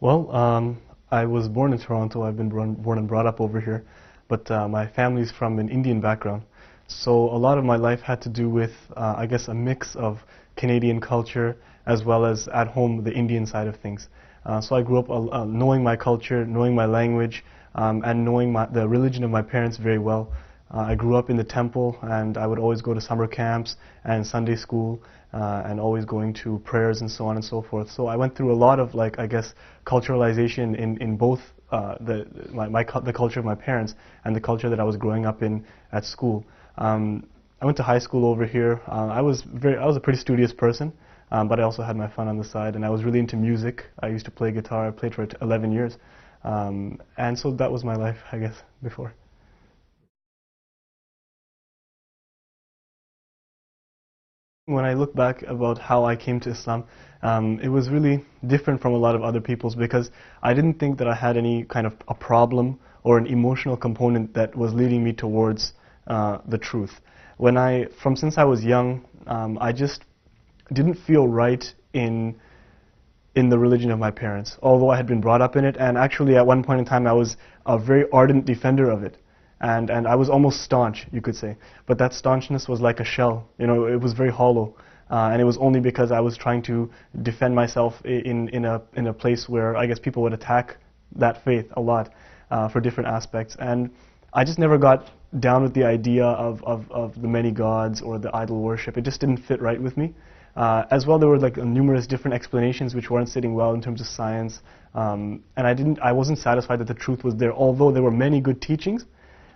Well, I was born in Toronto. I've been born and brought up over here, but my family's from an Indian background. So a lot of my life had to do with, I guess, a mix of Canadian culture as well as at home the Indian side of things. So I grew up knowing my culture, knowing my language, and knowing the religion of my parents very well. I grew up in the temple, and I would always go to summer camps and Sunday school, and always going to prayers and so on and so forth. So I went through a lot of, like, I guess, culturalization in both the culture of my parents and the culture that I was growing up in at school. I went to high school over here. I was a pretty studious person, but I also had my fun on the side, and I was really into music. I used to play guitar. I played for 11 years, and so that was my life, I guess, before. When I look back about how I came to Islam, it was really different from a lot of other people's because I didn't think that I had any kind of a problem or an emotional component that was leading me towards the truth. Since I was young, I just didn't feel right in the religion of my parents, although I had been brought up in it, and actually at one point in time I was a very ardent defender of it. And I was almost staunch, you could say. But that staunchness was like a shell, it was very hollow. And it was only because I was trying to defend myself in a place where I guess people would attack that faith a lot for different aspects. And I just never got down with the idea of the many gods or the idol worship. It just didn't fit right with me. As well, there were like numerous different explanations which weren't sitting well in terms of science. And I wasn't satisfied that the truth was there, although there were many good teachings.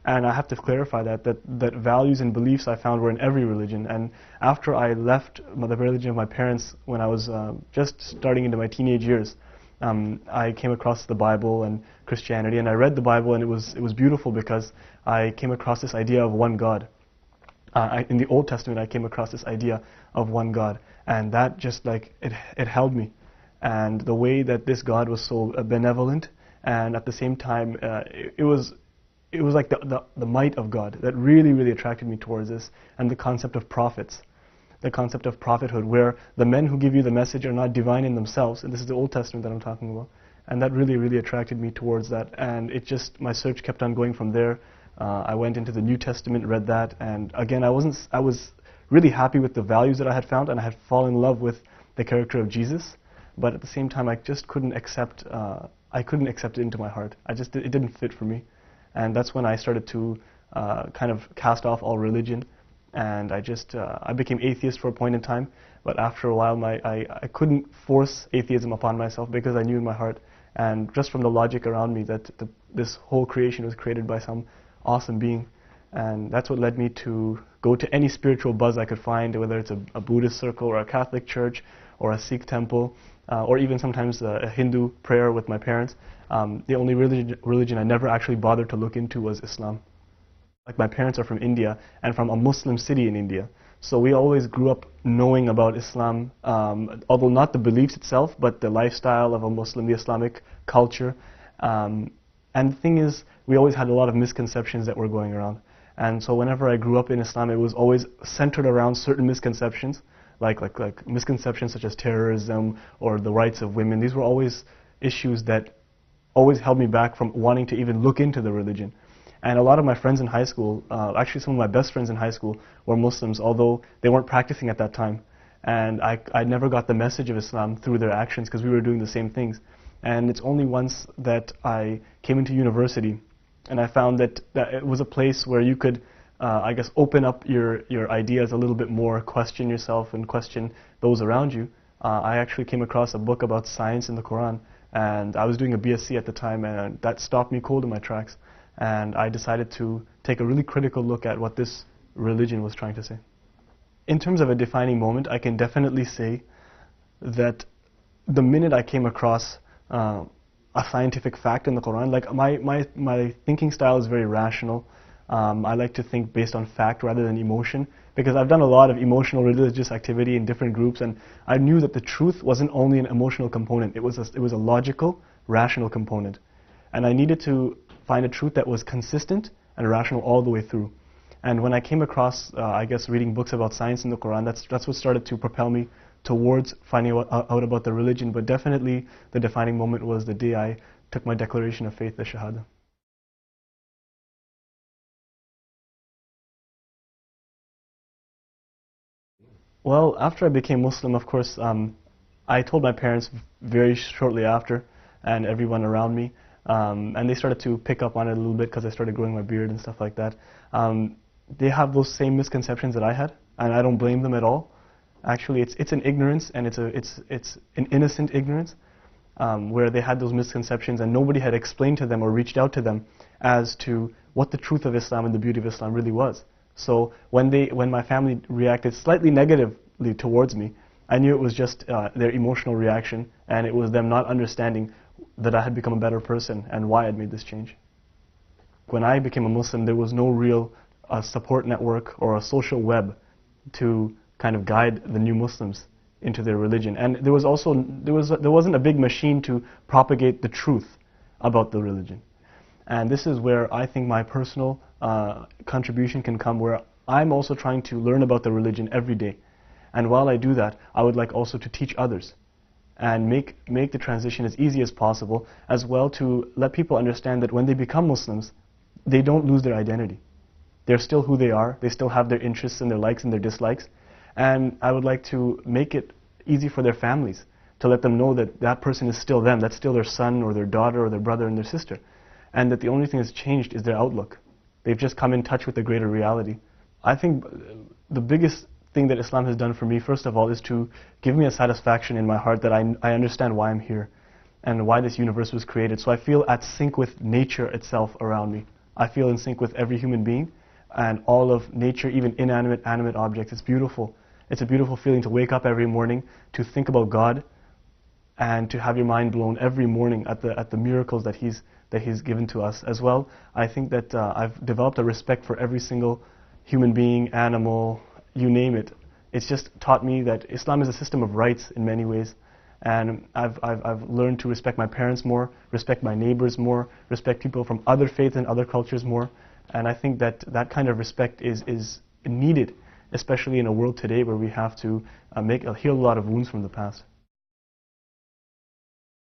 And I have to clarify that values and beliefs I found were in every religion. And after I left the religion of my parents when I was just starting into my teenage years, I came across the Bible and Christianity, and I read the Bible, and it was beautiful because I came across this idea of one God. In the Old Testament, I came across this idea of one God, and that just like it held me. And the way that this God was so benevolent, and at the same time, it was like the might of God that really, really attracted me towards this, and the concept of prophets, the concept of prophethood, where the men who give you the message are not divine in themselves, and this is the Old Testament that I'm talking about, and that really, really attracted me towards that, and my search kept on going from there. I went into the New Testament, read that, and again, I was really happy with the values that I had found, and I had fallen in love with the character of Jesus, but at the same time, I just couldn't accept it into my heart. It didn't fit for me. And that's when I started to kind of cast off all religion, and I became atheist for a point in time. But after a while, I couldn't force atheism upon myself because I knew in my heart, and just from the logic around me, that this whole creation was created by some awesome being, and that's what led me to go to any spiritual buzz I could find, whether it's a Buddhist circle or a Catholic church or a Sikh temple, or even sometimes a Hindu prayer with my parents. The only religion I never actually bothered to look into was Islam. Like, my parents are from India and from a Muslim city in India. So we always grew up knowing about Islam, although not the beliefs itself, but the lifestyle of a Muslim, the Islamic culture. And the thing is, we always had a lot of misconceptions that were going around. And so whenever I grew up in Islam, it was always centered around certain misconceptions, like misconceptions such as terrorism or the rights of women. These were always issues that always held me back from wanting to even look into the religion. And a lot of my friends in high school, actually some of my best friends in high school, were Muslims, although they weren't practicing at that time. And I never got the message of Islam through their actions because we were doing the same things. And it's only once that I came into university and I found that it was a place where you could, I guess, open up your ideas a little bit more, question yourself and question those around you. I actually came across a book about science in the Quran, and I was doing a BSc at the time, and that stopped me cold in my tracks. And I decided to take a really critical look at what this religion was trying to say. In terms of a defining moment, I can definitely say that the minute I came across a scientific fact in the Quran, like my thinking style is very rational. I like to think based on fact rather than emotion, because I've done a lot of emotional religious activity in different groups, and I knew that the truth wasn't only an emotional component, it was a logical, rational component. And I needed to find a truth that was consistent and rational all the way through. And when I came across, I guess, reading books about science in the Quran, that's what started to propel me towards finding out about the religion. But definitely the defining moment was the day I took my declaration of faith, the Shahada. Well, after I became Muslim, of course, I told my parents very shortly after, and everyone around me, and they started to pick up on it a little bit because I started growing my beard and stuff like that. They have those same misconceptions that I had, and I don't blame them at all. Actually, it's an ignorance, and it's an innocent ignorance, where they had those misconceptions, and nobody had explained to them or reached out to them as to what the truth of Islam and the beauty of Islam really was. So when my family reacted slightly negatively towards me, I knew it was just their emotional reaction, and it was them not understanding that I had become a better person and why I'd made this change. When I became a Muslim, there was no real support network or a social web to kind of guide the new Muslims into their religion, and there wasn't a big machine to propagate the truth about the religion. And this is where I think my personal contribution can come, where I'm also trying to learn about the religion every day. And while I do that, I would like also to teach others and make the transition as easy as possible, as well to let people understand that when they become Muslims, they don't lose their identity. They're still who they are, they still have their interests and their likes and their dislikes, and I would like to make it easy for their families to let them know that that person is still them, that's still their son or their daughter or their brother and their sister, and that the only thing that's changed is their outlook. They've just come in touch with the greater reality. I think the biggest thing that Islam has done for me, first of all, is to give me a satisfaction in my heart that I understand why I'm here and why this universe was created. So I feel at sync with nature itself around me. I feel in sync with every human being and all of nature, even inanimate, animate objects. It's beautiful. It's a beautiful feeling to wake up every morning, to think about God, and to have your mind blown every morning at the miracles that He's given to us as well. I think that I've developed a respect for every single human being, animal, you name it. It's just taught me that Islam is a system of rights in many ways, and I've learned to respect my parents more, respect my neighbors more, respect people from other faiths and other cultures more, and I think that that kind of respect is needed, especially in a world today where we have to heal a lot of wounds from the past.